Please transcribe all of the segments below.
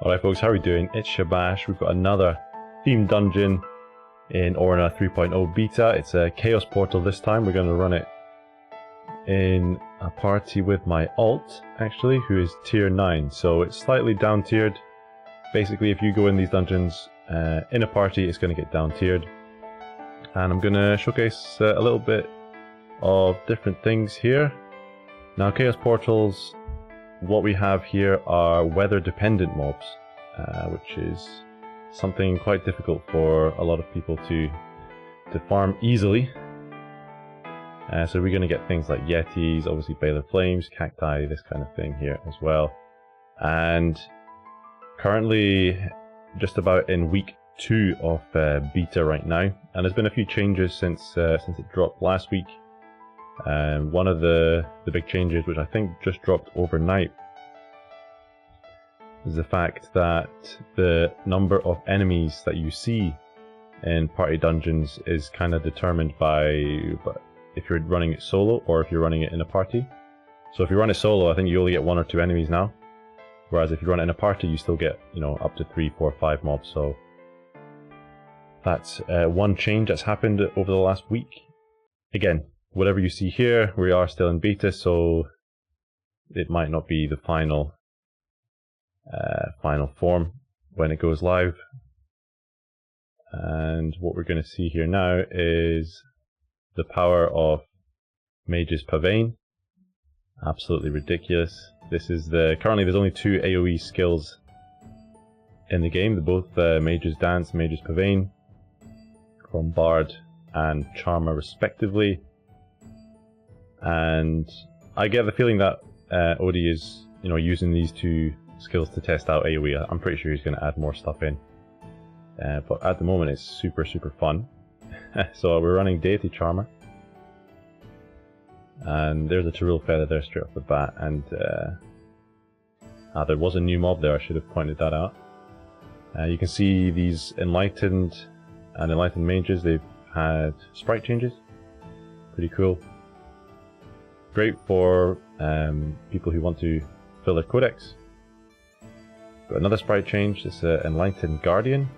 Alright folks, how are we doing? It's Shabash. We've got another themed dungeon in Orna 3.0 beta. It's a Chaos Portal this time. We're going to run it in a party with my alt, actually, who is tier 9. So it's slightly down tiered. Basically, if you go in these dungeons in a party, it's going to get down tiered. And I'm going to showcase a little bit of different things here. Now, Chaos Portals, what we have here are weather dependent mobs, which is something quite difficult for a lot of people to farm easily. So we're going to get things like Yetis, obviously Baler Flames, Cacti, this kind of thing here as well. And currently just about in week 2 of beta right now, and there's been a few changes since it dropped last week. One of the big changes, which I think just dropped overnight, is the fact that the number of enemies that you see in party dungeons is kind of determined by if you're running it solo or if you're running it in a party. So if you run it solo, I think you only get 1 or 2 enemies now, whereas if you run it in a party, you still get, you know, up to 3, 4, 5 mobs. So that's one change that's happened over the last week. Again, whatever you see here, we are still in beta, so it might not be the final form when it goes live. And what we're going to see here now is the power of Mage's Pavane. Absolutely ridiculous. This is currently there's only 2 AoE skills in the game. They're both Mage's Dance, Mage's Pavane, from Bard and Charmer respectively. And I get the feeling that Odie is, you know, using these 2 skills to test out AoE. I'm pretty sure he's going to add more stuff in. But at the moment it's super fun. So we're running Deity Charmer. And there's a Tyrell Feather there straight off the bat. And there was a new mob there, I should have pointed that out. You can see these Enlightened and Enlightened Mages, they've had sprite changes. Pretty cool. Great for people who want to fill their codex. Got another sprite change, this Enlightened Guardian.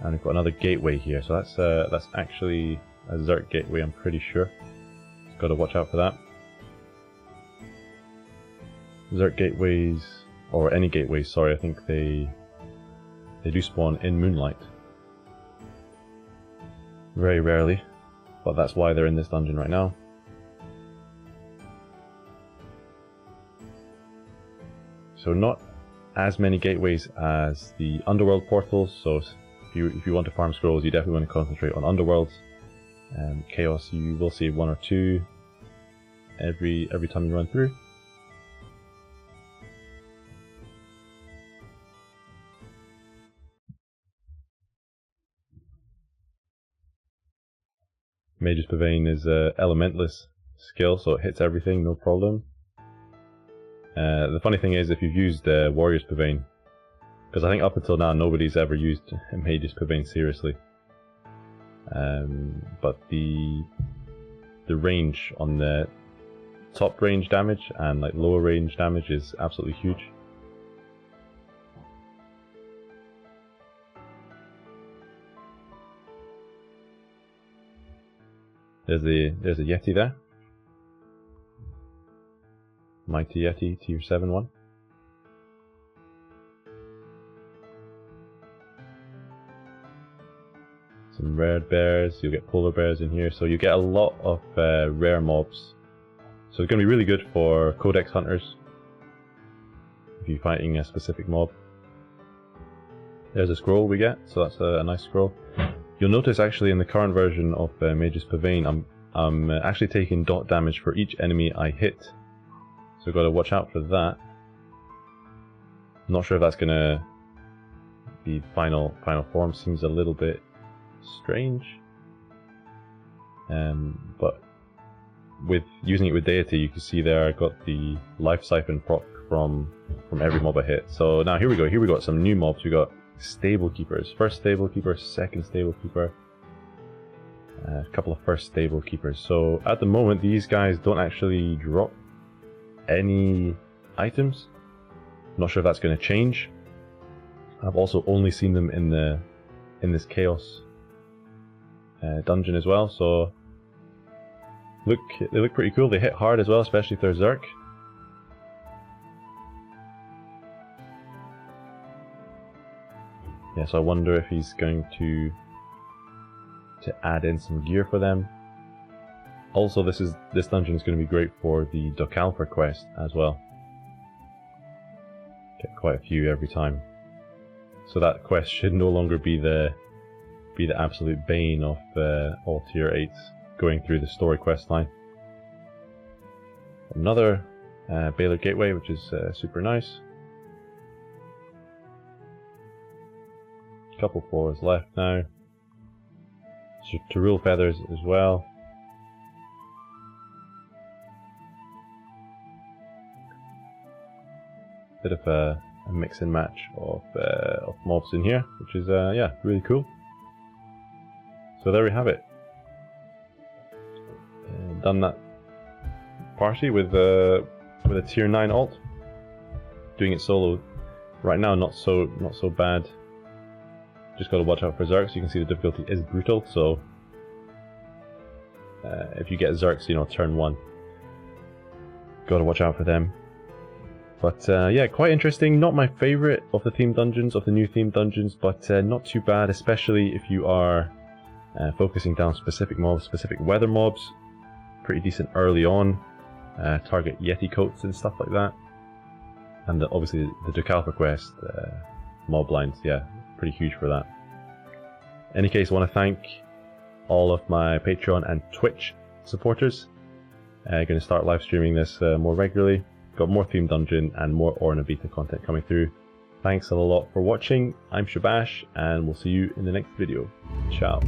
And we've got another gateway here, so that's actually a Zerk gateway, I'm pretty sure. Got to watch out for that. Zerk gateways, or any gateways, sorry, I think they do spawn in Moonlight. Very rarely, but that's why they're in this dungeon right now. So not as many gateways as the Underworld portals, so if you want to farm scrolls, you definitely want to concentrate on Underworlds. Chaos, you will see 1 or 2 every time you run through. Mage's Pavane is a Elementless skill, so it hits everything, no problem. The funny thing is, if you've used Warrior's Pavane, because I think up until now nobody's ever used Mage's Pavane seriously, but the range on the top range damage and like lower range damage is absolutely huge. There's a Yeti there. Mighty Yeti, tier 7 one. Some rare bears, you'll get polar bears in here, so you get a lot of rare mobs. So it's going to be really good for codex hunters if you're fighting a specific mob. There's a scroll we get, so that's a nice scroll. You'll notice actually in the current version of Mage's Pavane, I'm actually taking dot damage for each enemy I hit. So got to watch out for that. I'm not sure if that's going to be final form. Seems a little bit strange. But with using it with Deity, you can see there I got the Life Siphon proc from every mob I hit. So now here we go. Here we got some new mobs. We got Stable Keepers. First Stable Keeper, second Stable Keeper. A couple of first Stable Keepers. So at the moment these guys don't actually drop any items. Not sure if that's going to change. I've also only seen them in this Chaos dungeon as well, so they look pretty cool. They hit hard as well, especially if they're Zerk. Yeah, so I wonder if he's going to add in some gear for them. Also, this dungeon is going to be great for the Docalfer quest as well. Get quite a few every time. So that quest should no longer be the absolute bane of all tier 8s going through the story quest line. Another Baylor Gateway, which is super nice. Couple floors left now. Tarul feathers as well. Bit of a mix and match of mobs in here, which is yeah, really cool. So there we have it. Done that party with a tier 9 alt. Doing it solo right now, not so bad. Just got to watch out for Zerks. You can see the difficulty is brutal, so if you get Zerks, you know, turn 1, got to watch out for them. But yeah, quite interesting. Not my favourite of the themed dungeons, of the new themed dungeons, but not too bad, especially if you are focusing down specific mobs, specific weather mobs. Pretty decent early on. Target Yeti coats and stuff like that. And obviously the Docalfer quest mob lines, yeah, pretty huge for that. In any case, I want to thank all of my Patreon and Twitch supporters. Going to start live streaming this more regularly. Got more themed dungeon and more Orna beta content coming through. Thanks a lot for watching. I'm Shabash, and we'll see you in the next video. Ciao.